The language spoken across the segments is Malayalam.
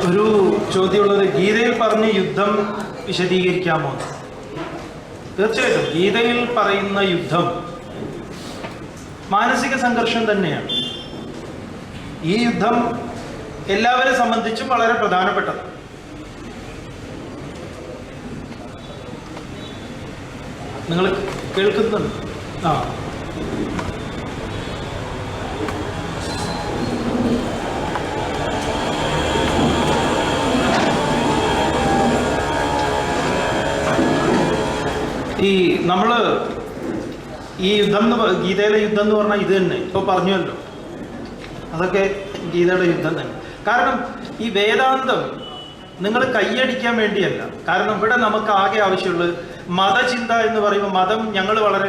ഒരു ചോദ്യമുള്ളത്, ഗീതയിൽ പറഞ്ഞ യുദ്ധം വിശദീകരിക്കാമോ? തീർച്ചയായിട്ടും ഗീതയിൽ പറയുന്ന യുദ്ധം മാനസിക സംഘർഷം തന്നെയാണ്. ഈ യുദ്ധം എല്ലാവരെ സംബന്ധിച്ചും വളരെ പ്രധാനപ്പെട്ടത്. നിങ്ങൾ കേൾക്കുന്നുണ്ട്? നമ്മള് ഈ യുദ്ധം ഗീതയിലെ യുദ്ധം എന്ന് പറഞ്ഞാൽ ഇത് തന്നെ ഇപ്പൊ പറഞ്ഞല്ലോ, അതൊക്കെ ഗീതയുടെ യുദ്ധം തന്നെ. കാരണം ഈ വേദാന്തം നിങ്ങൾ കൈയടിക്കാൻ വേണ്ടിയല്ല. കാരണം ഇവിടെ നമുക്ക് ആകെ ആവശ്യമുള്ളത് മതചിന്ത എന്ന് പറയുമ്പോൾ മതം ഞങ്ങൾ വളരെ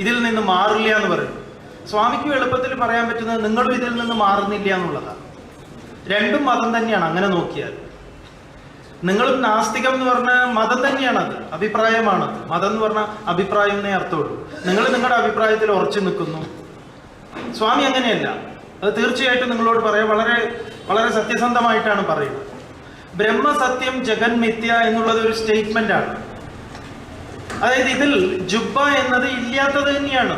ഇതിൽ നിന്ന് മാറില്ല എന്ന് പറയും. സ്വാമിക്കും എളുപ്പത്തിൽ പറയാൻ പറ്റുന്നത് നിങ്ങളും ഇതിൽ നിന്ന് മാറുന്നില്ല എന്നുള്ളതാണ്. രണ്ടും മതം തന്നെയാണ്. അങ്ങനെ നോക്കിയാൽ നിങ്ങളും നാസ്തികം എന്ന് പറഞ്ഞാൽ മതം തന്നെയാണത്, അഭിപ്രായമാണത്. മതം എന്ന് പറഞ്ഞാൽ അഭിപ്രായം എന്നേ അർത്ഥമുള്ളൂ. നിങ്ങൾ നിങ്ങളുടെ അഭിപ്രായത്തിൽ ഉറച്ചു നിൽക്കുന്നു. സ്വാമി അങ്ങനെയല്ല. അത് തീർച്ചയായിട്ടും നിങ്ങളോട് പറയാം, വളരെ വളരെ സത്യസന്ധമായിട്ടാണ് പറയുന്നത്. ബ്രഹ്മസത്യം ജഗന്മിഥ്യ എന്നുള്ളത് ഒരു സ്റ്റേറ്റ്മെന്റ് ആണ്. അതായത് ഇതിൽ ജുബ്ബ എന്നത് ഇല്ലാത്തത് തന്നെയാണ്.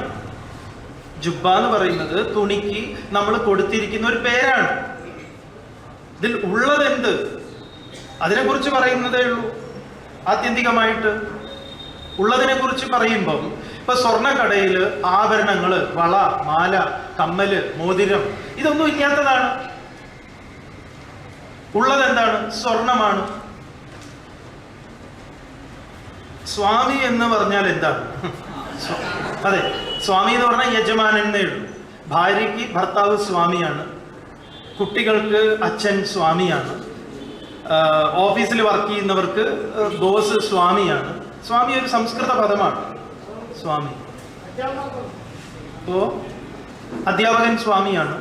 ജുബ്ബ എന്ന് പറയുന്നത് തുണിക്ക് നമ്മൾ കൊടുത്തിരിക്കുന്ന ഒരു പേരാണ്. ഇതിൽ ഉള്ളതെന്ത് അതിനെക്കുറിച്ച് പറയുന്നതേ ഉള്ളൂ. ആത്യന്തികമായിട്ട് ഉള്ളതിനെ കുറിച്ച് പറയുമ്പം ഇപ്പൊ സ്വർണ്ണക്കടയിൽ ആഭരണങ്ങള്, വള, മാല, കമ്മല്, മോതിരം ഇതൊന്നും ഇല്ലാത്തതാണ്. ഉള്ളത് എന്താണ്? സ്വർണമാണ്. സ്വാമി എന്ന് പറഞ്ഞാൽ എന്താണ്? അതെ, സ്വാമി എന്ന് പറഞ്ഞാൽ യജമാനൻ എന്നേ ഉള്ളൂ. ഭാര്യയ്ക്ക് ഭർത്താവ് സ്വാമിയാണ്, കുട്ടികൾക്ക് അച്ഛൻ സ്വാമിയാണ്, ഓഫീസിൽ വർക്ക് ചെയ്യുന്നവർക്ക് ബോസ് സ്വാമിയാണ്. സ്വാമി ഒരു സംസ്കൃത പദമാണ്. സ്വാമി അപ്പോ അധ്യാപകൻ സ്വാമിയാണ്.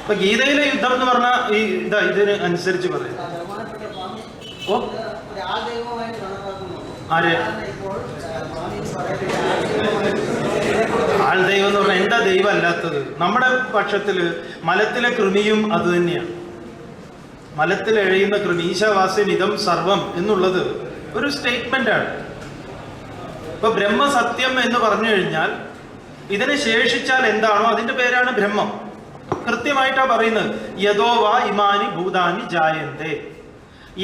ഇപ്പൊ ഗീതയിലെ യുദ്ധം എന്ന് പറഞ്ഞാൽ ഇതിന് അനുസരിച്ച് പറയാം. ഓ ആര് ആൾദൈവം എന്ന് പറഞ്ഞാൽ എന്താ ദൈവം അല്ലാത്തത്? നമ്മുടെ പക്ഷത്തില് മലത്തിലെ കൃമിയും അത് തന്നെയാണ്. മലത്തിൽ എഴയുന്ന കൃമി, ഈശാവാസ്യം ഇതം സർവം എന്നുള്ളത് ഒരു സ്റ്റേറ്റ്മെന്റ് ആണ്. ഇപ്പൊ ബ്രഹ്മസത്യം എന്ന് പറഞ്ഞു കഴിഞ്ഞാൽ ഇതിനെ ശേഷിച്ചാൽ എന്താണോ അതിന്റെ പേരാണ് ബ്രഹ്മം. കൃത്യമായിട്ടാ പറയുന്നത്. യദോ വാ ഇമാനി ഭൂതാനി ജായന്തേ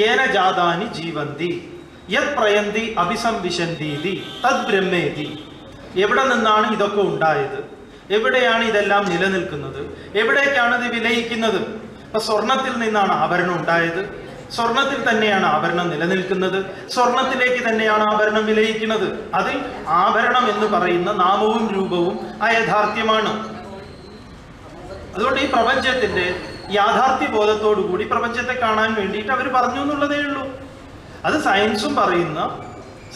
യേന ജാതാനി ജീവന്തി യത് പ്രയന്തി അഭിസംവിശന്തി തദ് ബ്രഹ്മേതി. എവിടെ നിന്നാണ് ഇതൊക്കെ ഉണ്ടായത്? എവിടെയാണ് ഇതെല്ലാം നിലനിൽക്കുന്നത്? എവിടേക്കാണ് ഇത് വിലയിക്കുന്നത്? ഇപ്പൊ സ്വർണത്തിൽ നിന്നാണ് ആഭരണം ഉണ്ടായത്. സ്വർണത്തിൽ തന്നെയാണ് ആഭരണം നിലനിൽക്കുന്നത്. സ്വർണത്തിലേക്ക് തന്നെയാണ് ആഭരണം വിലയിക്കുന്നത്. അതിൽ ആഭരണം എന്ന് പറയുന്ന നാമവും രൂപവും അയഥാർത്ഥ്യമാണ്. അതുകൊണ്ട് ഈ പ്രപഞ്ചത്തിന്റെ യാഥാർത്ഥ്യ ബോധത്തോടു കൂടി പ്രപഞ്ചത്തെ കാണാൻ വേണ്ടിയിട്ട് അവർ പറഞ്ഞു എന്നുള്ളതേ ഉള്ളൂ. അത്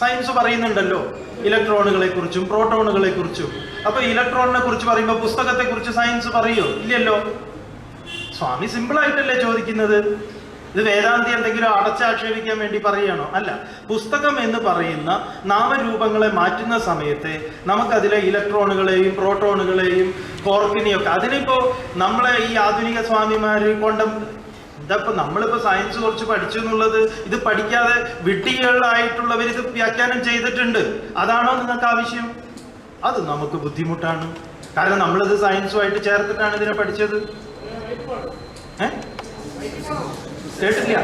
സയൻസ് പറയുന്നുണ്ടല്ലോ, ഇലക്ട്രോണുകളെ കുറിച്ചും പ്രോട്ടോണുകളെ കുറിച്ചും. അപ്പൊ ഇലക്ട്രോണിനെ കുറിച്ച് പറയുമ്പോൾ പുസ്തകത്തെ കുറിച്ച് സയൻസ് പറയോ? ഇല്ലല്ലോ. സ്വാമി സിമ്പിൾ ആയിട്ടല്ലേ ചോദിക്കുന്നത്. ഇത് വേദാന്തി എന്തെങ്കിലും അടച്ചാക്ഷേപിക്കാൻ വേണ്ടി പറയുകയാണോ? അല്ല. പുസ്തകം എന്ന് പറയുന്ന നാമരൂപങ്ങളെ മാറ്റുന്ന സമയത്ത് നമുക്കതിലെ ഇലക്ട്രോണുകളെയും പ്രോട്ടോണുകളെയും കോർക്കിനെയൊക്കെ അതിനിപ്പോ നമ്മളെ ഈ ആധുനിക സ്വാമിമാര് ഇതപ്പോ നമ്മളിപ്പോ സയൻസ് കുറച്ച് പഠിച്ചു എന്നുള്ളത് ഇത് പഠിക്കാതെ വിഡ്ഢികളായിട്ടുള്ളവർ ഇത് വ്യാഖ്യാനം ചെയ്തിട്ടുണ്ട്. അതാണോ നിങ്ങൾക്ക് ആവശ്യം? അത് നമുക്ക് ബുദ്ധിമുട്ടാണ്. കാരണം നമ്മളിത് സയൻസുമായിട്ട് ചേർത്തിട്ടാണ് ഇതിനെ പഠിച്ചത്. കേട്ടില്ല?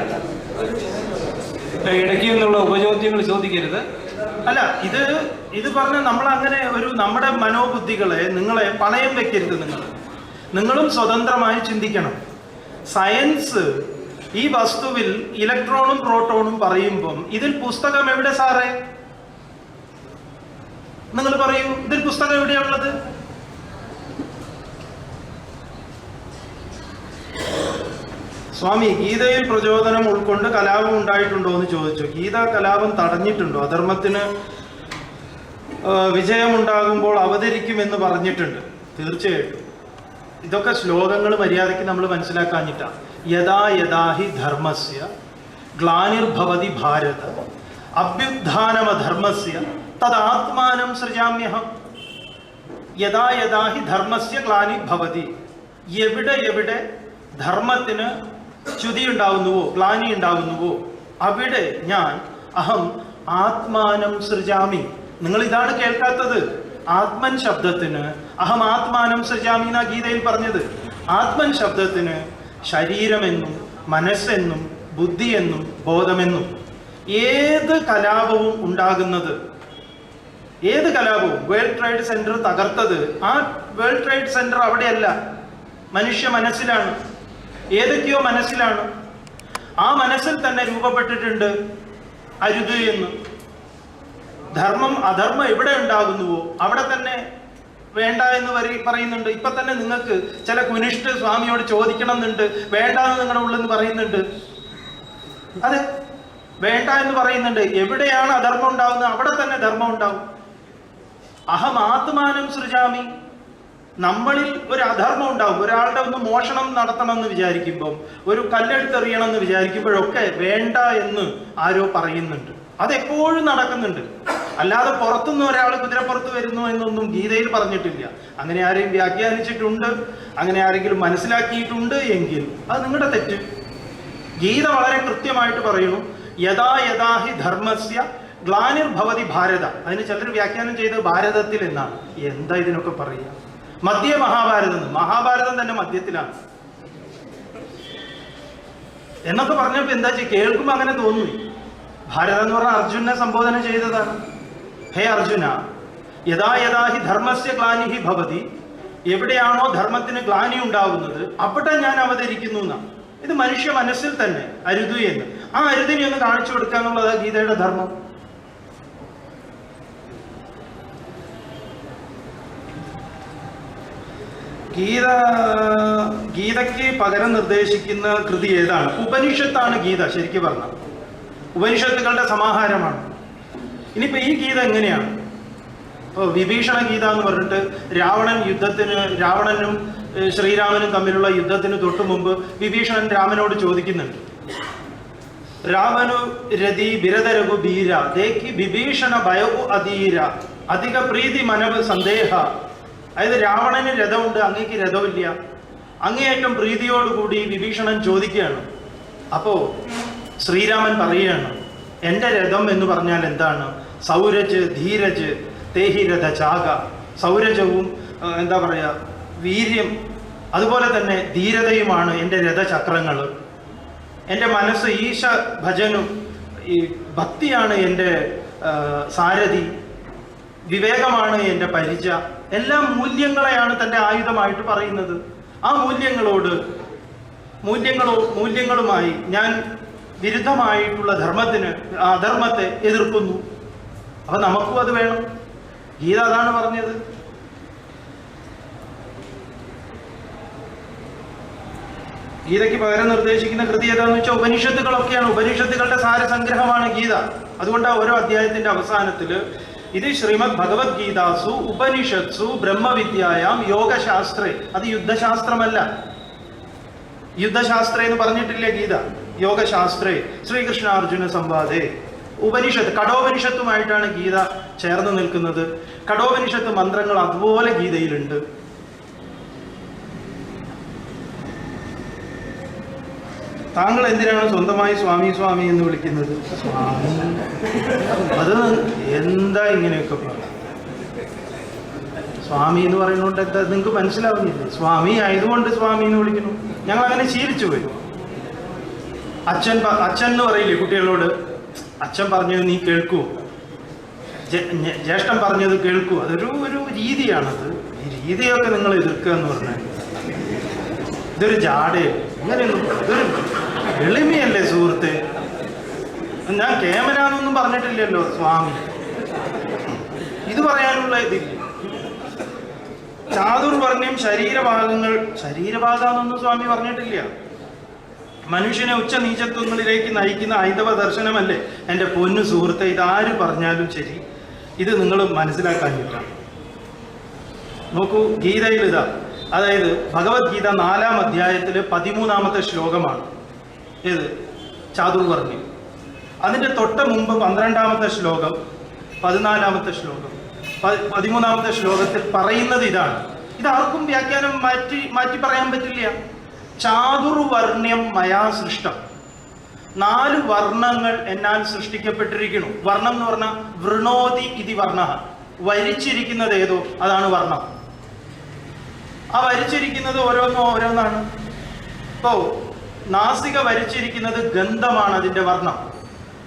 ഇടയ്ക്ക് നിന്നുള്ള ഉപചോദ്യങ്ങൾ ചോദിക്കരുത്. അല്ല, ഇത് പറഞ്ഞ നമ്മൾ അങ്ങനെ നമ്മുടെ മനോബുദ്ധികളെ നിങ്ങളെ പണയം വെക്കരുത്. നിങ്ങളും സ്വതന്ത്രമായി ചിന്തിക്കണം. സയൻസ് ഈ വസ്തുവിൽ ഇലക്ട്രോണും പ്രോട്ടോണും പറയുമ്പം ഇതിൽ പുസ്തകം എവിടെ സാറേ? നിങ്ങൾ പറയൂ, ഇതിൽ പുസ്തകം എവിടെയുള്ളത്? സ്വാമി ഗീതയിൽ പ്രചോദനം ഉൾക്കൊണ്ട് കലാപം ഉണ്ടായിട്ടുണ്ടോ എന്ന് ചോദിച്ചു. ഗീത കലാപം തടഞ്ഞിട്ടുണ്ടോ? അധർമ്മത്തിന് വിജയമുണ്ടാകുമ്പോൾ അവതരിക്കുമെന്ന് പറഞ്ഞിട്ടുണ്ട്. തീർച്ചയായിട്ടും ഇതൊക്കെ ശ്ലോകങ്ങൾ മര്യാദയ്ക്ക് നമ്മൾ മനസ്സിലാക്കാഞ്ഞിട്ടാണ്. യഥാ യഥാ ഹി ധർമ്മസ്യ ഗ്ലാനിർഭവതി ഭാരത അഭ്യുത്ഥാനമധർമ്മസ്യ തദാത്മാനം സൃജാമ്യഹം. യഥാ യഥാ ഹി ധർമ്മസ്യ ഗ്ലാനി ഭവതി. എവിടെ ധർമ്മത്തിന് ച്യുതി ഉണ്ടാകുന്നുവോ ഗ്ലാനി ഉണ്ടാകുന്നുവോ അവിടെ ഞാൻ അഹം ആത്മാനം സൃജാമി. നിങ്ങൾ ഇതാണ് കേൾക്കാത്തത്. ആത്മൻ ശബ്ദത്തിന് അഹം ആത്മാനം സൃജാമി എന്നാ ഗീതയിൽ പറഞ്ഞത്. ആത്മൻ ശബ്ദത്തിന് ശരീരമെന്നും മനസ്സെന്നും ബുദ്ധിയെന്നും ബോധമെന്നും. ഏത് കലാപവും ഉണ്ടാകുന്നത്, ഏത് കലാപവും വേൾഡ് ട്രേഡ് സെന്റർ തകർത്തത് ആ വേൾഡ് ട്രേഡ് സെന്റർ അവിടെയല്ല, മനുഷ്യ മനസ്സിലാണ്. ഏതൊക്കെയോ മനസ്സിലാണ്. ആ മനസ്സിൽ തന്നെ രൂപപ്പെട്ടിട്ടുണ്ട് അരുത് എന്ന്. ധർമ്മം അധർമ്മം എവിടെ ഉണ്ടാകുന്നുവോ അവിടെ തന്നെ വേണ്ട എന്ന് പറയുന്നുണ്ട്. ഇപ്പൊ തന്നെ നിങ്ങൾക്ക് ചില കുനിഷ്ഠ സ്വാമിയോട് ചോദിക്കണം എന്നുണ്ട്, വേണ്ട എന്ന് നിങ്ങളുടെ ഉള്ളിൽ നിന്ന് പറയുന്നുണ്ട്. അതെ, വേണ്ട എന്ന് പറയുന്നുണ്ട്. എവിടെയാണ് അധർമ്മം ഉണ്ടാകുന്നത് അവിടെ തന്നെ ധർമ്മം ഉണ്ടാവും. അഹം ആത്മാനം സൃജാമി. നമ്മളിൽ ഒരു അധർമ്മം ഉണ്ടാവും. ഒരാളുടെ ഒന്ന് മോഷണം നടത്തണം എന്ന് വിചാരിക്കുമ്പോൾ, ഒരു കല്ലെടുത്തെറിയണം എന്ന് വിചാരിക്കുമ്പോഴൊക്കെ വേണ്ട എന്ന് ആരോ പറയുന്നുണ്ട്. അതെപ്പോഴും നടക്കുന്നുണ്ട്. അല്ലാതെ പുറത്തുനിന്ന് ഒരാൾ കുതിരപ്പുറത്ത് വരുന്നു എന്നൊന്നും ഗീതയിൽ പറഞ്ഞിട്ടില്ല. അങ്ങനെ ആരെയും വ്യാഖ്യാനിച്ചിട്ടുണ്ട്, അങ്ങനെ ആരെങ്കിലും മനസ്സിലാക്കിയിട്ടുണ്ട് എങ്കിൽ അത് നിങ്ങളുടെ തെറ്റ്. ഗീത വളരെ കൃത്യമായിട്ട് പറയുന്നു, യഥാ യഥാഹി ധർമ്മസ്യ ഗ്ലാനിർഭവതി ഭാരത. അതിന് ചിലർ വ്യാഖ്യാനം ചെയ്ത് ഭാരതത്തിൽ എന്നാണ്. എന്താ ഇതിനൊക്കെ പറയുക? മധ്യ മഹാഭാരതം, മഹാഭാരതം തന്നെ മധ്യത്തിലാണ് എന്നൊക്കെ പറഞ്ഞപ്പോ എന്താ ചെയ്യുക? കേൾക്കുമ്പോൾ അങ്ങനെ തോന്നി. ഭാരതം എന്ന് പറഞ്ഞാൽ അർജുനെ സംബോധന ചെയ്തതാണ്. ഹേ അർജുന, യഥാ യഥാഹി ധർമ്മസ്യ ഗ്ലാനിഹി ഭവതി. എവിടെയാണോ ധർമ്മത്തിന് ഗ്ലാനി ഉണ്ടാകുന്നത് അവിടെ ഞാൻ അവതരിക്കുന്നു എന്നാണ്. ഇത് മനുഷ്യ മനസ്സിൽ തന്നെ അരുത് എന്ന്. ആ അരുതിനെ ഒന്ന് കാണിച്ചു കൊടുക്കുക എന്നുള്ളത് ഗീതയുടെ ധർമ്മം. ഗീതയ്ക്ക് പകരം നിർദ്ദേശിക്കുന്ന കൃതി ഏതാണ്? ഉപനിഷത്താണ് ഗീത. ശരിക്കും പറഞ്ഞാൽ ഉപനിഷത്തുക്കളുടെ സമാഹാരമാണ്. ഇനിയിപ്പോ ഈ ഗീത എങ്ങനെയാണ്? ഇപ്പോൾ വിഭീഷണ ഗീത എന്ന് പറഞ്ഞിട്ട് രാവണനും ശ്രീരാമനും തമ്മിലുള്ള യുദ്ധത്തിന് തൊട്ടു മുമ്പ് വിഭീഷണൻ രാമനോട് ചോദിക്കുന്നുണ്ട്, രാമനു രതി ബിരതരഘു ബീര ദേഖി വിഭീഷണ ഭയവു അധീര അധിക പ്രീതി മനവ് സന്ദേഹ. അതായത് രാവണന് രഥമുണ്ട്, അങ്ങേക്ക് രഥമില്ല. അങ്ങേയറ്റം പ്രീതിയോടുകൂടി വിഭീഷണൻ ചോദിക്കുകയാണ്. അപ്പോ ശ്രീരാമൻ പറയുകയാണ്, എൻ്റെ രഥം എന്ന് പറഞ്ഞാൽ എന്താണ്? സൗരജ് ധീരജ് തേഹി രഥ ചാക. സൗരജവും എന്താ പറയുക, വീര്യം, അതുപോലെ തന്നെ ധീരതയുമാണ് എൻ്റെ രഥചക്രങ്ങൾ. എൻ്റെ മനസ്സ് ഈശ ഭജനും ഈ ഭക്തിയാണ് എൻ്റെ സാരഥി, വിവേകമാണ് എൻ്റെ പരിച. എല്ലാ മൂല്യങ്ങളെയാണ് തൻ്റെ ആയുധമായിട്ട് പറയുന്നത്. ആ മൂല്യങ്ങളുമായി ഞാൻ വിരുദ്ധമായിട്ടുള്ള അധർമ്മത്തെ എതിർക്കുന്നു. അപ്പൊ നമുക്കും അത് വേണം. ഗീത അതാണ് പറഞ്ഞത്. ഗീതയ്ക്ക് പകരം നിർദ്ദേശിക്കുന്ന കൃതി ഏതാണെന്ന് വെച്ചാൽ ഉപനിഷത്തുകളൊക്കെയാണ്. ഉപനിഷത്തുകളുടെ സാരസംഗ്രഹമാണ് ഗീത. അതുകൊണ്ടാണ് ഓരോ അധ്യായത്തിന്റെ അവസാനത്തിൽ ഇത് ശ്രീമദ് ഭഗവത്ഗീതാസു ഉപനിഷത്സു ബ്രഹ്മവിദ്യായാം യോഗശാസ്ത്രേ. അത് യുദ്ധശാസ്ത്രമല്ല. യുദ്ധശാസ്ത്രേ എന്ന് പറഞ്ഞിട്ടില്ല ഗീത. യോഗശാസ്ത്രേ ശ്രീകൃഷ്ണാർജുന സംവാദേ. ഉപനിഷത്ത്, കഠോപനിഷത്തുമായിട്ടാണ് ഗീത ചേർന്ന് നിൽക്കുന്നത്. കഠോപനിഷത്ത് മന്ത്രങ്ങൾ അതുപോലെ ഗീതയിലുണ്ട്. താങ്കൾ എന്തിനാണ് സ്വന്തമായി സ്വാമി സ്വാമി എന്ന് വിളിക്കുന്നത്? സ്വാമി അത് എന്താ ഇങ്ങനെയൊക്കെ പറയും? സ്വാമി എന്ന് പറയുന്നതുകൊണ്ട് എന്താ നിങ്ങൾക്ക് മനസ്സിലാവുന്നില്ലേ? സ്വാമി ആയതുകൊണ്ട് സ്വാമി എന്ന് വിളിക്കുന്നു. ഞങ്ങൾ അങ്ങനെ ശീലിച്ചു പോയി. അച്ഛൻ എന്ന് പറയില്ലേ കുട്ടികളോട്? അച്ഛൻ പറഞ്ഞത് നീ കേൾക്കൂ, ജ്യേഷ്ഠൻ പറഞ്ഞത് കേൾക്കൂ. അതൊരു രീതിയാണത്. ഈ രീതിയൊക്കെ നിങ്ങൾ എതിർക്കുക എന്ന് പറഞ്ഞാൽ ഇതൊരു ജാടയോ ഇങ്ങനെയൊന്നും, ഇതൊരു എളിമയല്ലേ സുഹൃത്തെ? ഞാൻ കേമനാന്നൊന്നും പറഞ്ഞിട്ടില്ലല്ലോ സ്വാമി. ഇത് പറയാനുള്ള ഇതില്ല. ചാതുർവർണ്ണ്യം ശരീരഭാഗമെന്നൊന്നും സ്വാമി പറഞ്ഞിട്ടില്ല. മനുഷ്യനെ ഉച്ചനീചത്വങ്ങളിലേക്ക് നയിക്കുന്ന ഹൈന്ദവ ദർശനമല്ലേ എൻ്റെ പൊന്നു സുഹൃത്തെ. ഇതാര് പറഞ്ഞാലും ശരി, ഇത് നിങ്ങൾ മനസ്സിലാക്കാനിട്ടാണ്. നോക്കൂ, ഗീതയിൽ ഇതാ, അതായത് ഭഗവത്ഗീത 4-ാം അധ്യായത്തിൽ 13-ാമത്തെ ശ്ലോകമാണ് ഏത്? ചാതുർവർണ്ണ്യം. അതിൻ്റെ തൊട്ട് മുമ്പ് 12-ാമത്തെ ശ്ലോകം, 14-ാമത്തെ ശ്ലോകം, 13-ാമത്തെ ശ്ലോകത്തിൽ പറയുന്നത് ഇതാണ്. ഇതാർക്കും വ്യാഖ്യാനം മാറ്റി പറയാൻ പറ്റില്ല. ചാതുർവർണ്ണ്യം മയാ സൃഷ്ടം. 4 വർണ്ണങ്ങൾ എന്നാൽ സൃഷ്ടിക്കപ്പെട്ടിരിക്കുന്നു. വർണ്ണം എന്ന് പറഞ്ഞാൽ വൃണോതി ഇതി വർണ്ണ, വരിച്ചിരിക്കുന്നത് ഏതോ അതാണ് വർണ്ണം. ആ വരിച്ചിരിക്കുന്നത് ഓരോന്നാണ്. ഇപ്പോ നാസിക വരിച്ചിരിക്കുന്നത് ഗന്ധമാണ്, അതിന്റെ വർണ്ണം.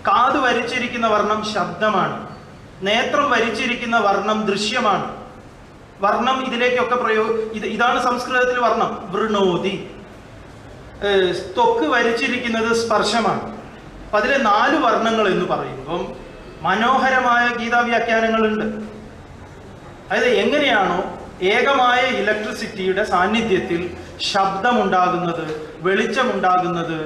കാത് വരിച്ചിരിക്കുന്ന വർണ്ണം ശബ്ദമാണ്. നേത്രം വരിച്ചിരിക്കുന്ന വർണ്ണം ദൃശ്യമാണ്. വർണ്ണം ഇതിലേക്കൊക്കെ ഇതാണ് സംസ്കൃതത്തിൽ വർണ്ണം, വൃണോതി. ത്വക്ക് വരിച്ചിരിക്കുന്നത് സ്പർശമാണ്. അപ്പൊ അതിലെ 4 വർണ്ണങ്ങൾ എന്ന് പറയുമ്പം മനോഹരമായ ഗീതാവ്യാഖ്യാനങ്ങളുണ്ട്. അതായത് എങ്ങനെയാണോ ഏകമായ ഇലക്ട്രിസിറ്റിയുടെ സാന്നിധ്യത്തിൽ ശബ്ദമുണ്ടാകുന്നത്, വെളിച്ചമുണ്ടാകുന്നത്,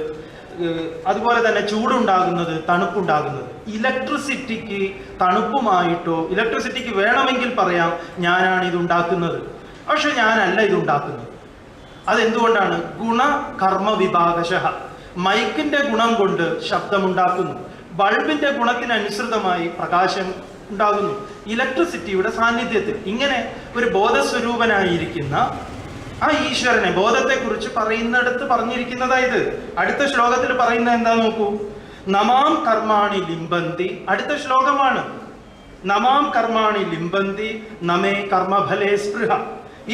അതുപോലെ തന്നെ ചൂടുണ്ടാകുന്നത്, തണുപ്പുണ്ടാകുന്നത്. ഇലക്ട്രിസിറ്റിക്ക് തണുപ്പുമായിട്ടോ, ഇലക്ട്രിസിറ്റിക്ക് വേണമെങ്കിൽ പറയാം ഞാനാണ് ഇതുണ്ടാക്കുന്നത്, പക്ഷെ ഞാനല്ല ഇതുണ്ടാക്കുന്നത്. അതെന്തുകൊണ്ടാണ്? ഗുണകർമ്മ വിഭാഗശഃ. മൈക്കിന്റെ ഗുണം കൊണ്ട് ശബ്ദമുണ്ടാക്കുന്നു, ബൾബിന്റെ ഗുണത്തിനനുസൃതമായി പ്രകാശം ഉണ്ടാകുന്നു ഇലക്ട്രിസിറ്റിയുടെ സാന്നിധ്യത്തിൽ. ഇങ്ങനെ ഒരു ബോധസ്വരൂപനായിരിക്കുന്ന ആ ഈശ്വരനെ, ബോധത്തെക്കുറിച്ച് പറയുന്നിടത്ത് പറഞ്ഞിരിക്കുന്നതായത്. അടുത്ത ശ്ലോകത്തിൽ പറയുന്നത് എന്താ നോക്കൂ. നമാം കർമാണി ലിംബന്തി, അടുത്ത ശ്ലോകമാണ്. നമാം കർമാണി ലിംബന്തി നമേ കർമ്മഫലേ സ്പൃഹ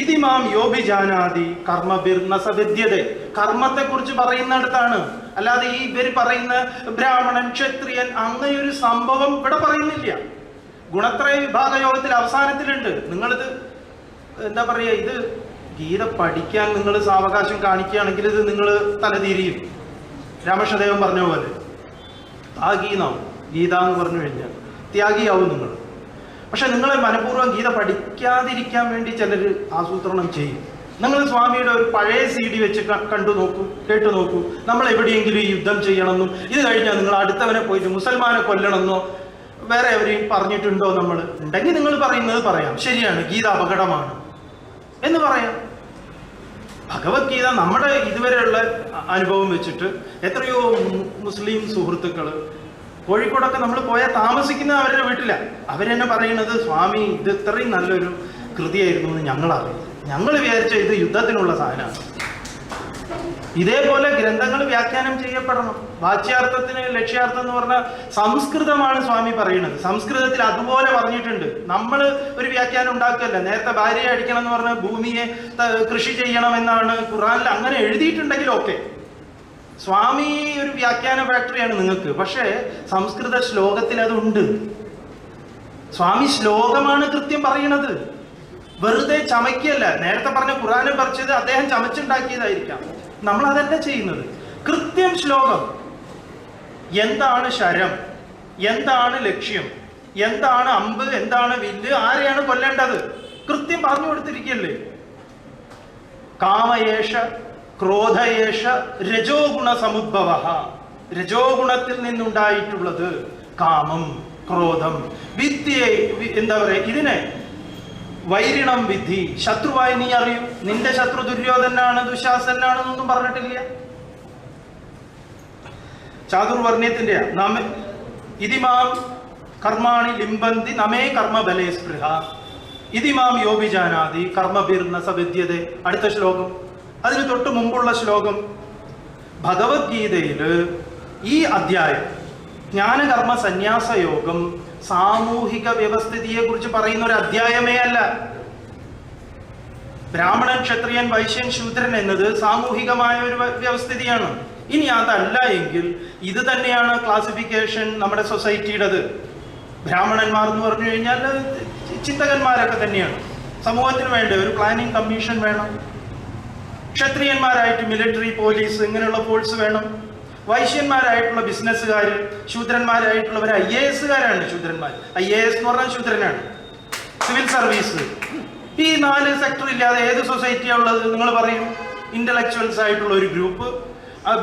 ഇതി മാം യോഭിജാനാതി കർമ്മഭിർന സവിദ്യതേ. കർമ്മത്തെ കുറിച്ച് പറയുന്നിടത്താണ്, അല്ലാതെ ഈ ഇവർ പറയുന്ന ബ്രാഹ്മണൻ ക്ഷത്രിയൻ അങ്ങനെയൊരു സംഭവം ഇവിടെ പറയുന്നില്ല. ഗുണത്രയ വിഭാഗ യോഗത്തിൽ അവസാനത്തിലുണ്ട്. നിങ്ങളിത് എന്താ പറയുക, ഇത് ഗീത പഠിക്കാൻ നിങ്ങൾ സാവകാശം കാണിക്കുകയാണെങ്കിൽ ഇത് നിങ്ങൾ തലതിരിയും. രാമകൃഷ്ണദേവൻ പറഞ്ഞ പോലെ താഗീനാവും. ഗീത എന്ന് പറഞ്ഞു കഴിഞ്ഞാൽ ത്യാഗിയാവും നിങ്ങൾ. പക്ഷെ നിങ്ങളെ മനഃപൂർവ്വം ഗീത പഠിക്കാതിരിക്കാൻ വേണ്ടി ചിലർ ആസൂത്രണം ചെയ്യും. നിങ്ങൾ സ്വാമിയുടെ ഒരു പഴയ CD വെച്ച് കണ്ടു നോക്കൂ, കേട്ടു നോക്കൂ. നമ്മൾ എവിടെയെങ്കിലും ഈ യുദ്ധം ചെയ്യണമെന്നും ഇത് കഴിഞ്ഞാൽ നിങ്ങൾ അടുത്തവനെ പോയിട്ട് മുസൽമാനെ കൊല്ലണമെന്നോ വേറെ എവരെയും പറഞ്ഞിട്ടുണ്ടോ? നമ്മൾ ഉണ്ടെങ്കിൽ നിങ്ങൾ പറയുന്നത് പറയാം, ശരിയാണ്, ഗീത അപകടമാണ് എന്ന് പറയാം. ഭഗവത്ഗീത നമ്മുടെ ഇതുവരെയുള്ള അനുഭവം വെച്ചിട്ട് എത്രയോ മുസ്ലിം സുഹൃത്തുക്കൾ കോഴിക്കോടൊക്കെ നമ്മൾ പോയാൽ താമസിക്കുന്ന അവരുടെ വീട്ടില. അവരെന്നെ പറയുന്നത് സ്വാമി ഇത് ഇത്രയും നല്ലൊരു കൃതിയായിരുന്നു എന്ന് ഞങ്ങളറിയില്ല, ഞങ്ങൾ വിചാരിച്ച ഇത് യുദ്ധത്തിനുള്ള സാധനമാണ്. ഇതേപോലെ ഗ്രന്ഥങ്ങൾ വ്യാഖ്യാനം ചെയ്യപ്പെടണം. വാച്യാർത്ഥത്തിന് ലക്ഷ്യാർത്ഥം എന്ന് പറഞ്ഞാൽ സംസ്കൃതമാണ് സ്വാമി പറയുന്നത്. സംസ്കൃതത്തിൽ അതുപോലെ പറഞ്ഞിട്ടുണ്ട്. നമ്മൾ ഒരു വ്യാഖ്യാനം ഉണ്ടാക്കുകയല്ല. നേരത്തെ ഭാര്യയെ അടിക്കണം എന്ന് പറഞ്ഞാൽ ഭൂമിയെ കൃഷി ചെയ്യണമെന്നാണ് ഖുർആനിൽ അങ്ങനെ എഴുതിയിട്ടുണ്ടെങ്കിലും ഒക്കെ. സ്വാമി ഒരു വ്യാഖ്യാന ഫാക്ടറിയാണ് നിങ്ങൾക്ക്, പക്ഷേ സംസ്കൃത ശ്ലോകത്തിൽ അതുണ്ട്. സ്വാമി ശ്ലോകമാണ് കൃത്യം പറയണത്, വെറുതെ ചമയ്ക്കല്ല. നേരത്തെ പറഞ്ഞ ഖുർആനിൽ പറിച്ചത് അദ്ദേഹം ചമച്ചുണ്ടാക്കിയതായിരിക്കാം, നമ്മൾ അതല്ല ചെയ്യുന്നത്. കൃത്യം ശ്ലോകം. എന്താണ് ശരം, എന്താണ് ലക്ഷ്യം, എന്താണ് അമ്പ്, എന്താണ് വില്ല്, ആരെയാണ് കൊല്ലേണ്ടത്, കൃത്യം പറഞ്ഞു കൊടുത്തിരിക്കല്ലേ. കാമയേഷ ക്രോധയേഷ രജോ ഗുണ സമുദ്ഭവ. രജോ ഗുണത്തിൽ നിന്നുണ്ടായിട്ടുള്ളത് കാമം, ക്രോധം. വിദ്യയെ എന്താ പറയുക, ഇതിനെ വൈരിണം വിധി. ശത്രുവായി നീ അറിയൂ. നിന്റെ ശത്രു ദുര്യോധനാണ്, ദുശാസനാണെന്നൊന്നും പറഞ്ഞിട്ടില്ല. ചാതുർവർണ്ണ്യത്തിന്റെ ഇതിമാം കർമാണി ലിംബന്തി നമേ കർമ്മബലേ സ്പൃഹ ഇതിമാം യോഭിജാനാതി കർമ്മഭിർന സവിദ്യതേ. അടുത്ത ശ്ലോകം, അതിന് തൊട്ട് മുമ്പുള്ള ശ്ലോകം. ഭഗവത്ഗീതയില് ഈ അധ്യായം ജ്ഞാനകർമ്മ സന്യാസ യോഗം സാമൂഹിക വ്യവസ്ഥിതിയെ കുറിച്ച് പറയുന്ന ഒരു അധ്യായമേ അല്ല. ബ്രാഹ്മണൻ, ക്ഷത്രിയൻ, വൈശ്യൻ, ശൂദ്രൻ എന്നത് സാമൂഹികമായ ഒരു വ്യവസ്ഥിതിയാണ്. ഇനി അതല്ല എങ്കിൽ ഇത് തന്നെയാണ് ക്ലാസിഫിക്കേഷൻ നമ്മുടെ സൊസൈറ്റിയുടേത്. ബ്രാഹ്മണന്മാർ എന്ന് പറഞ്ഞു കഴിഞ്ഞാൽ ചിന്തകന്മാരൊക്കെ തന്നെയാണ്. സമൂഹത്തിന് വേണ്ട ഒരു പ്ലാനിങ് കമ്മീഷൻ വേണം. ക്ഷത്രിയന്മാരായിട്ട് മിലിറ്ററി, പോലീസ് ഇങ്ങനെയുള്ള ഫോഴ്സ് വേണം. വൈശ്യന്മാരായിട്ടുള്ള ബിസിനസ്സുകാർ, ശൂദ്രന്മാരായിട്ടുള്ളവർ IAS-കാരാണ് ശൂദ്രന്മാർ. IAS എന്ന് പറഞ്ഞാൽ ശൂദ്രനാണ്. സിവിൽ സർവീസ്, ഈ 4 സെക്ടർ ഇല്ലാതെ ഏത് സൊസൈറ്റിയാണ് ഉള്ളത്? നിങ്ങൾ പറയും. ഇന്റലക്ച്വൽസ് ആയിട്ടുള്ള ഒരു ഗ്രൂപ്പ്,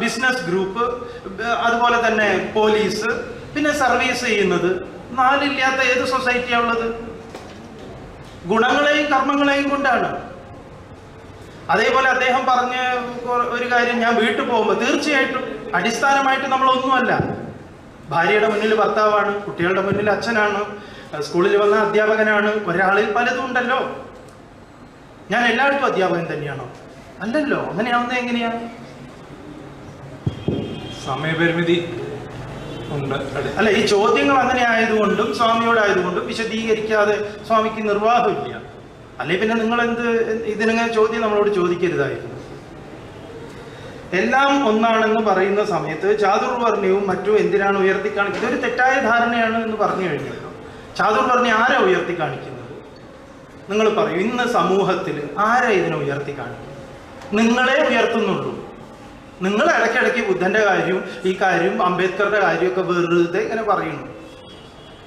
ബിസിനസ് ഗ്രൂപ്പ്, അതുപോലെ തന്നെ പോലീസ്, പിന്നെ സർവീസ് ചെയ്യുന്നത്. 4 ഇല്ലാത്ത ഏത് സൊസൈറ്റിയാണ് ഉള്ളത്? ഗുണങ്ങളെയും കർമ്മങ്ങളെയും കൊണ്ടാണ്. അതേപോലെ അദ്ദേഹം പറഞ്ഞ ഒരു കാര്യം, ഞാൻ വീട്ടിൽ പോകുമ്പോൾ തീർച്ചയായിട്ടും അടിസ്ഥാനമായിട്ട് നമ്മളൊന്നുമല്ല. ഭാര്യയുടെ മുന്നിൽ ഭർത്താവാണ്, കുട്ടികളുടെ മുന്നിൽ അച്ഛനാണ്, സ്കൂളിൽ വന്ന അധ്യാപകനാണ്. ഒരാളിൽ പലതും ഉണ്ടല്ലോ. ഞാൻ എല്ലായിടത്തും അധ്യാപകൻ തന്നെയാണോ? അല്ലല്ലോ. അങ്ങനെയാവുന്നത് എങ്ങനെയാ? സമയപരിമിതി ഉണ്ട്. അല്ല, ഈ ചോദ്യങ്ങൾ അങ്ങനെ ആയതുകൊണ്ടും സ്വാമിയോടായതുകൊണ്ടും വിശദീകരിക്കാതെ സ്വാമിക്ക് നിർവാഹമില്ല. അല്ലെ പിന്നെ നിങ്ങൾ ഇതിനിങ്ങനെ ചോദ്യം നമ്മളോട് ചോദിക്കരുതായിരുന്നു. എല്ലാം ഒന്നാണെന്ന് പറയുന്ന സമയത്ത് ചാതുർവർണ്ണയവും മറ്റും എന്തിനാണ് ഉയർത്തി കാണിക്കുന്നത്? ഇതൊരു തെറ്റായ ധാരണയാണ് എന്ന് പറഞ്ഞു കഴിഞ്ഞല്ലോ. ചാതുർവർണ്ണയം ആരാ ഉയർത്തി കാണിക്കുന്നത്? നിങ്ങൾ പറയൂ. ഇന്ന് സമൂഹത്തിൽ ആരാ ഇതിനെ ഉയർത്തി കാണിക്കുന്നത്? നിങ്ങളെ ഉയർത്തുന്നുള്ളൂ. നിങ്ങൾ ഇടയ്ക്കിടയ്ക്ക് ബുദ്ധന്റെ കാര്യവും ഈ കാര്യവും അംബേദ്കറുടെ കാര്യമൊക്കെ വെറുതെ ഇങ്ങനെ പറയുന്നു.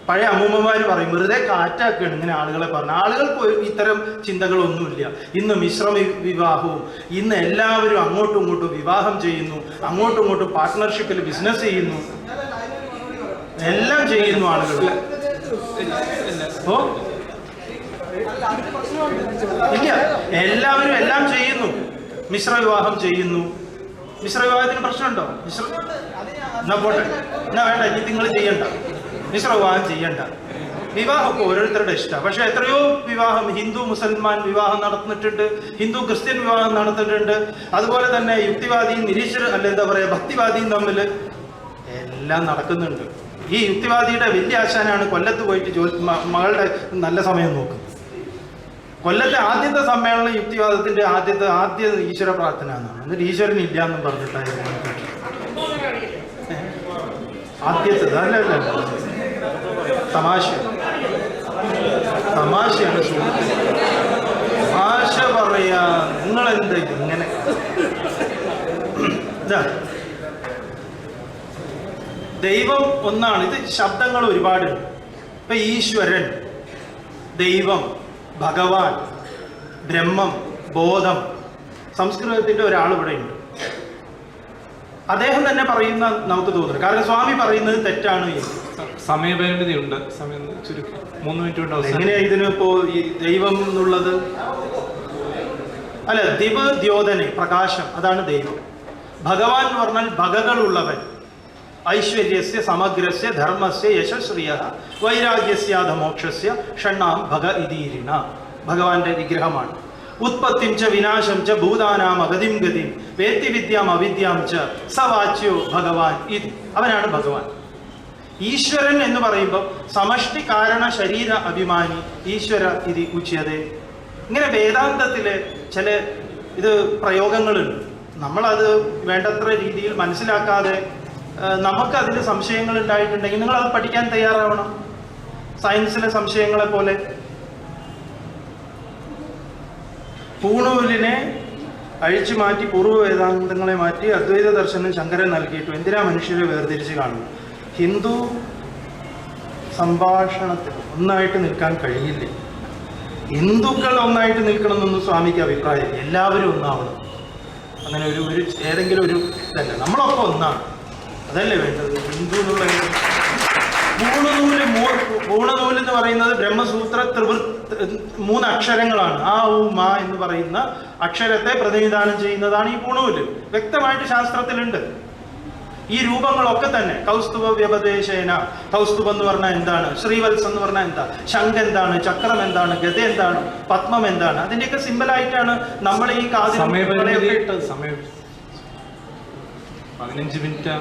പഴയ അമ്മൂമ്മമാർ പറയും വെറുതെ കാറ്റാക്കുകയാണ് ഇങ്ങനെ ആളുകളെ പറഞ്ഞു. ആളുകൾക്ക് ഇത്തരം ചിന്തകളൊന്നുമില്ല. ഇന്ന് മിശ്ര വിവാഹവും, ഇന്ന് എല്ലാവരും അങ്ങോട്ടും ഇങ്ങോട്ടും വിവാഹം ചെയ്യുന്നു, അങ്ങോട്ടും ഇങ്ങോട്ടും പാർട്ട്ണർഷിപ്പിൽ ബിസിനസ് ചെയ്യുന്നു, എല്ലാം ചെയ്യുന്നു ആളുകൾ. ഓ ഇല്ല, എല്ലാവരും എല്ലാം ചെയ്യുന്നു. മിശ്ര വിവാഹം ചെയ്യുന്നു. മിശ്ര വിവാഹത്തിന് പ്രശ്നമുണ്ടോ? എന്നാ പോട്ടെ, എന്നാ വേണ്ട, ഇനി നിങ്ങൾ ചെയ്യണ്ട, മിശ്ര വിവാഹം ചെയ്യണ്ട. വിവാഹമൊക്കെ ഓരോരുത്തരുടെ ഇഷ്ടമാണ്. പക്ഷെ എത്രയോ വിവാഹം ഹിന്ദു മുസൽമാൻ വിവാഹം നടന്നിട്ടുണ്ട്, ഹിന്ദു ക്രിസ്ത്യൻ വിവാഹം നടന്നിട്ടുണ്ട്. അതുപോലെ തന്നെ യുക്തിവാദിയും എന്താ പറയുക, ഭക്തിവാദിയും തമ്മിൽ എല്ലാം നടക്കുന്നുണ്ട്. ഈ യുക്തിവാദിയുടെ വലിയ ആശാനാണ് കൊല്ലത്ത് പോയിട്ട് മകളുടെ നല്ല സമയം നോക്കുന്നത്. കൊല്ലത്തെ ആദ്യത്തെ സമ്മേളനം യുക്തിവാദത്തിന്റെ ആദ്യ ഈശ്വര പ്രാർത്ഥന എന്നാണ്. എന്നിട്ട് ഈശ്വരൻ ഇല്ല എന്നും പറഞ്ഞിട്ടായിരുന്നു ആദ്യത്തെ. അല്ല, തമാശയാണ് സുഹൃത്ത്. തമാശ പറയാ. നിങ്ങളെന്താ ഇങ്ങനെ? ദൈവം ഒന്നാണ്. ഇത് ശബ്ദങ്ങൾ ഒരുപാടുണ്ട്. ഇപ്പൊ ഈശ്വരൻ, ദൈവം, ഭഗവാൻ, ബ്രഹ്മം, ബോധം. സംസ്കൃതത്തിന്റെ ഒരാൾ ഇവിടെ ഉണ്ട്. അദ്ദേഹം തന്നെ പറയുന്ന നമുക്ക് തോന്നുന്നു. കാരണം സ്വാമി പറയുന്നത് തെറ്റാണ്. സമയപരിമിതി ഉണ്ട്. സമയം ചുരുക്കി 3 മിനിറ്റ് ഉണ്ടാവും. എങ്ങനെയാ ഇതിനിപ്പോ ഈ ദൈവം എന്നുള്ളത്? അല്ല, ദിവ ദ്യോതനെ, പ്രകാശം, അതാണ് ദൈവം. ഭഗവാൻ എന്ന് പറഞ്ഞാൽ ഭഗകളുള്ളവൻ. ഐശ്വര്യസ്യ സമഗ്രസ്യ ധർമ്മസ്യ യശശ്രിയ വൈരാഗ്യസ്യാധ മോക്ഷസ്യ ഷണ്ണാം ഭഗ ഇതീരിണ. ഭഗവാന്റെ വിഗ്രഹമാണ്. ഉത്പത്തിം ച വിനാശം ച ഭൂതാനാം അഗതിം ഗതിം വേത്തി വിദ്യാം അവിദ്യാം ച സവാച്യോ ഭഗവാൻ ഇത്. അവനാണ് ഭഗവാൻ. ഈശ്വരൻ എന്ന് പറയുമ്പോൾ സമഷ്ടി കാരണ ശരീര അഭിമാനി ഈശ്വര ഇത് ഉച്യതേ. ഇങ്ങനെ വേദാന്തത്തിലെ ചില പ്രയോഗങ്ങളുണ്ട്. നമ്മളത് വേണ്ടത്ര രീതിയിൽ മനസ്സിലാക്കാതെ നമുക്കതിൽ സംശയങ്ങൾ ഉണ്ടായിട്ടുണ്ടെങ്കിൽ നിങ്ങൾ അത് പഠിക്കാൻ തയ്യാറാവണം. സയൻസിലെ സംശയങ്ങളെ പോലെ. പൂണൂലിനെ അഴിച്ചു മാറ്റി പൂർവ്വ വേദാന്തങ്ങളെ മാറ്റി അദ്വൈത ദർശനം ശങ്കരൻ നൽകിയിട്ടു. എന്തിനാ മനുഷ്യരെ വേർതിരിച്ച് കാണുന്നു? ഹിന്ദു സംഭാഷണത്തിൽ ഒന്നായിട്ട് നിൽക്കാൻ കഴിയില്ല. ഹിന്ദുക്കൾ ഒന്നായിട്ട് നിൽക്കണമെന്നൊന്നും സ്വാമിക്ക് അഭിപ്രായമില്ല. എല്ലാവരും ഒന്നാവണം. അങ്ങനെ ഒരു ഏതെങ്കിലും ഒരു ഇതല്ല. നമ്മളൊക്കെ ഒന്നാണ്. അതല്ലേ വേണ്ടത്. ഹിന്ദു എന്നുള്ള പൂണനൂല് എന്ന് പറയുന്നത് ബ്രഹ്മസൂത്ര 3 അക്ഷരങ്ങളാണ്. ആ ഉ മാ എന്ന് പറയുന്ന അക്ഷരത്തെ പ്രതിനിധാനം ചെയ്യുന്നതാണ് ഈ പൂണൂല്. വ്യക്തമായിട്ട് ശാസ്ത്രത്തിലുണ്ട്. ഈ രൂപങ്ങളൊക്കെ തന്നെ കൗസ്തുഭ വ്യപദേശേന. കൗസ്തുഭം എന്ന് പറഞ്ഞാൽ എന്താണ്? ശ്രീവത്സം എന്ന് പറഞ്ഞാൽ എന്താ? ശംഖ് എന്താണ്? ചക്രം എന്താണ്? ഗദ എന്താണ്? പത്മം എന്താണ്? അതിന്റെയൊക്കെ സിമ്പിളായിട്ടാണ് നമ്മൾ ഈ കാതിൽ 15 മിനിറ്റ്.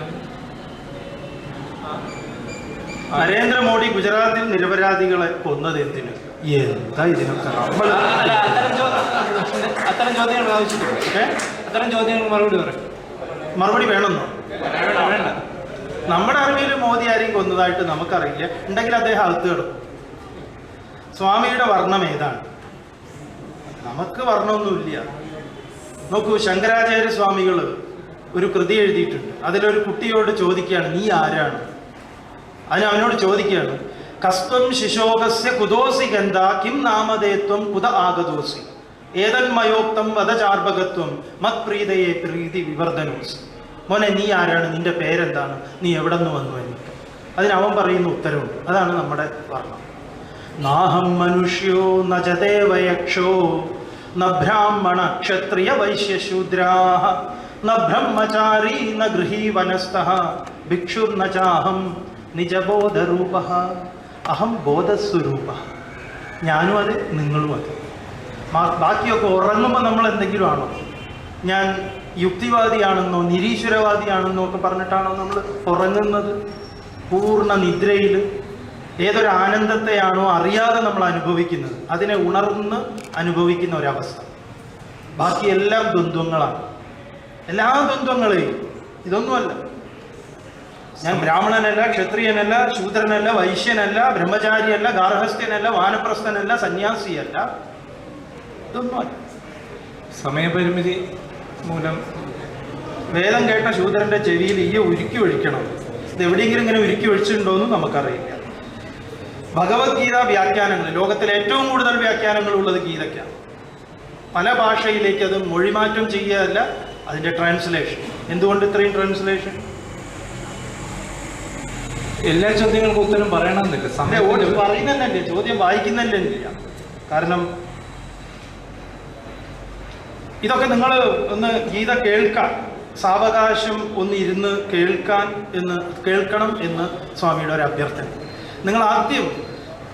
നരേന്ദ്രമോദി ഗുജറാത്തിൽ നിരപരാധികളെ കൊന്നത് എന്തിന്? എന്താ ഇതിനൊക്കെ അത്തരം ചോദ്യങ്ങൾ ആവശ്യമില്ല. അത്തരം ചോദ്യങ്ങൾ മറുപടി വേണമെന്നോ? വേണ്ട. നമ്മുടെ അറിവിൽ മോദി ആരെയും കൊന്നതായിട്ട് നമുക്കറിയില്ല. ഉണ്ടെങ്കിൽ അദ്ദേഹം അകത്ത് കിടക്കും. സ്വാമിയുടെ വർണ്ണം ഏതാണ്? നമുക്ക് വർണ്ണമൊന്നുമില്ല. നോക്കൂ, ശങ്കരാചാര്യ സ്വാമികൾ ഒരു കൃതി എഴുതിയിട്ടുണ്ട്. അതിലൊരു കുട്ടിയോട് ചോദിക്കുകയാണ്, നീ ആരാണ്? അവനോട് ചോദിക്കുകയാണ്, കസ്ത്വം ശിശോകസ്യ കുതോസി ഗന്ധ കിം നാമധേത്വം കുത ആഗതോസി ഏതന്മയോക്തം വധചാർഭകത്വം മത് പ്രീതയെ പ്രീതി വിവർദ്ധനോസി. മോനെ, നീ ആരാണ്? നിന്റെ പേരെന്താണ്? നീ എവിടെ നിന്ന് വന്നു എന്ന്. അതിനവൻ പറയുന്ന ഉത്തരവുണ്ട്. അതാണ് നമ്മുടെ വർണ്ണം. നാഹം മനുഷ്യോ ന ച ദേവയക്ഷോ ന ബ്രാഹ്മണ ക്ഷത്രിയ വൈശ്യശൂദ്രാഃ ന ബ്രഹ്മചാരി ന ഗൃഹീ വനസ്ഥഃ ഭിക്ഷുർന ചാഹം നിജബോധരൂപഃ അഹം ബോധസ്വരൂപഃ. ഞാനും അത്, നിങ്ങളും അത്. ബാക്കിയൊക്കെ ഉറങ്ങുമ്പോൾ നമ്മൾ എന്തെങ്കിലും ആണോ? ഞാൻ യുക്തിവാദിയാണെന്നോ നിരീശ്വരവാദിയാണെന്നോ ഒക്കെ പറഞ്ഞിട്ടാണോ നമ്മൾ ഉറങ്ങുന്നത്? പൂർണ്ണ നിദ്രയിൽ ഏതൊരു ആനന്ദത്തെയാണോ അറിയാതെ നമ്മൾ അനുഭവിക്കുന്നത്, അതിനെ ഉണർന്ന് അനുഭവിക്കുന്ന ഒരവസ്ഥ. ബാക്കി എല്ലാം ദ്വന്ദ്വങ്ങളാണ്. എല്ലാ ദ്വന്ദ്വങ്ങളെയും, ഇതൊന്നുമല്ല. ഞാൻ ബ്രാഹ്മണനല്ല, ക്ഷത്രിയനല്ല, ശൂദ്രനല്ല, വൈശ്യനല്ല, ബ്രഹ്മചാരിയല്ല, ഗാർഹസ്ഥ്യനല്ല, വാനപ്രസ്ഥനല്ല, സന്യാസിയല്ല, ഇതൊന്നുമല്ല. സമയപരിമിതി മൂലം വേദം കേട്ട ശൂദ്രന്റെ ചെവിയിൽ ഈ ഉരുക്കി ഒഴിക്കണം. ഇത് എവിടെയെങ്കിലും ഇങ്ങനെ ഉരുക്കി ഒഴിച്ചിട്ടുണ്ടോ എന്ന് നമുക്കറിയില്ല. ഭഗവത്ഗീത വ്യാഖ്യാനങ്ങൾ, ലോകത്തിലെ ഏറ്റവും കൂടുതൽ വ്യാഖ്യാനങ്ങൾ ഉള്ളത് ഗീതയ്ക്കാണ്. പല ഭാഷയിലേക്ക് അത് മൊഴിമാറ്റം ചെയ്യുകയല്ല, അതിന്റെ ട്രാൻസ്ലേഷൻ. എന്തുകൊണ്ട് ഇത്രയും ട്രാൻസ്ലേഷൻ? എല്ലാ ചോദ്യങ്ങൾക്കും ഉത്തരം പറയണമെന്നില്ല. സമയം പറയുന്നല്ലേ, ചോദ്യം വായിക്കുന്നല്ലേ ഇല്ല. കാരണം ഇതൊക്കെ നിങ്ങൾ ഒന്ന് ഗീത കേൾക്കാൻ, സാവകാശം ഒന്ന് ഇരുന്ന് കേൾക്കണം എന്ന് സ്വാമിയുടെ ഒരു അഭ്യർത്ഥന. നിങ്ങൾ ആദ്യം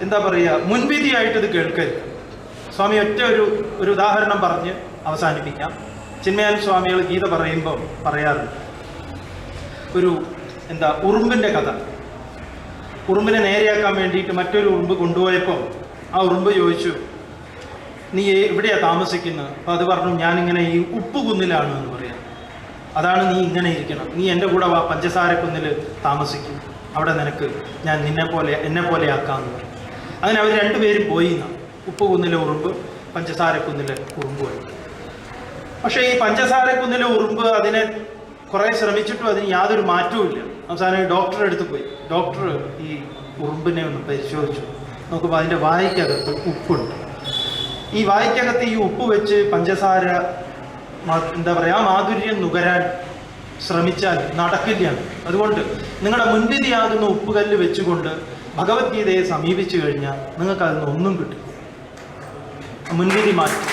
എന്താ പറയുക, മുൻവിധിയായിട്ട് ഇത് കേൾക്കരുത്. സ്വാമി ഒറ്റ ഒരു ഉദാഹരണം പറഞ്ഞ് അവസാനിപ്പിക്കാം. ചിന്മയാനന്ദ സ്വാമികൾ ഗീത പറയുമ്പോൾ പറയാറുണ്ട് ഒരു ഉറുമ്പിൻ്റെ കഥ. ഉറുമ്പിനെ നേരെയാക്കാൻ വേണ്ടിയിട്ട് മറ്റൊരു ഉറുമ്പ് കൊണ്ടുപോയപ്പോൾ ആ ഉറുമ്പ് ചോദിച്ചു, നീ എവിടെയാണ് താമസിക്കുന്നത്? അപ്പോൾ അത് പറഞ്ഞു, ഞാനിങ്ങനെ ഈ ഉപ്പുകുന്നിലാണ് എന്ന് പറയാം. അതാണ് നീ ഇങ്ങനെ ഇരിക്കണം, നീ എൻ്റെ കൂടെ വാ, പഞ്ചസാരക്കുന്നിൽ താമസിക്കും, അവിടെ നിനക്ക് ഞാൻ എന്നെ പോലെ ആക്കാമെന്ന് പറയും. അങ്ങനെ അവർ രണ്ടുപേരും പോയി. ഉപ്പുകുന്നിലെ ഉറുമ്പ്, പഞ്ചസാരക്കുന്നിലെ ഉറുമ്പുമായി. പക്ഷേ ഈ പഞ്ചസാരക്കുന്നിലെ ഉറുമ്പ് അതിനെ കുറേ ശ്രമിച്ചിട്ടും അതിന് യാതൊരു മാറ്റവും ഇല്ല. അവസാനം ഡോക്ടറെ അടുത്ത് പോയി. ഡോക്ടർ ഈ ഉറുമ്പിനെ ഒന്ന് പരിശോധിച്ചു. നോക്കുമ്പോൾ അതിൻ്റെ വായ്ക്കകത്ത് ഉപ്പുണ്ട്. ഈ വായ്ക്കകത്ത് ഈ ഉപ്പ് വെച്ച് പഞ്ചസാര ആ മാധുര്യം നുകരാൻ ശ്രമിച്ചാൽ നടക്കില്ല. അതുകൊണ്ട് നിങ്ങളുടെ മുൻവിധിയാകുന്ന ഉപ്പുകല്ല് വെച്ചുകൊണ്ട് ഭഗവത്ഗീതയെ സമീപിച്ചു കഴിഞ്ഞാൽ നിങ്ങൾക്ക് അതിൽ നിന്ന് ഒന്നും കിട്ടും. മുൻവിധി മാറ്റി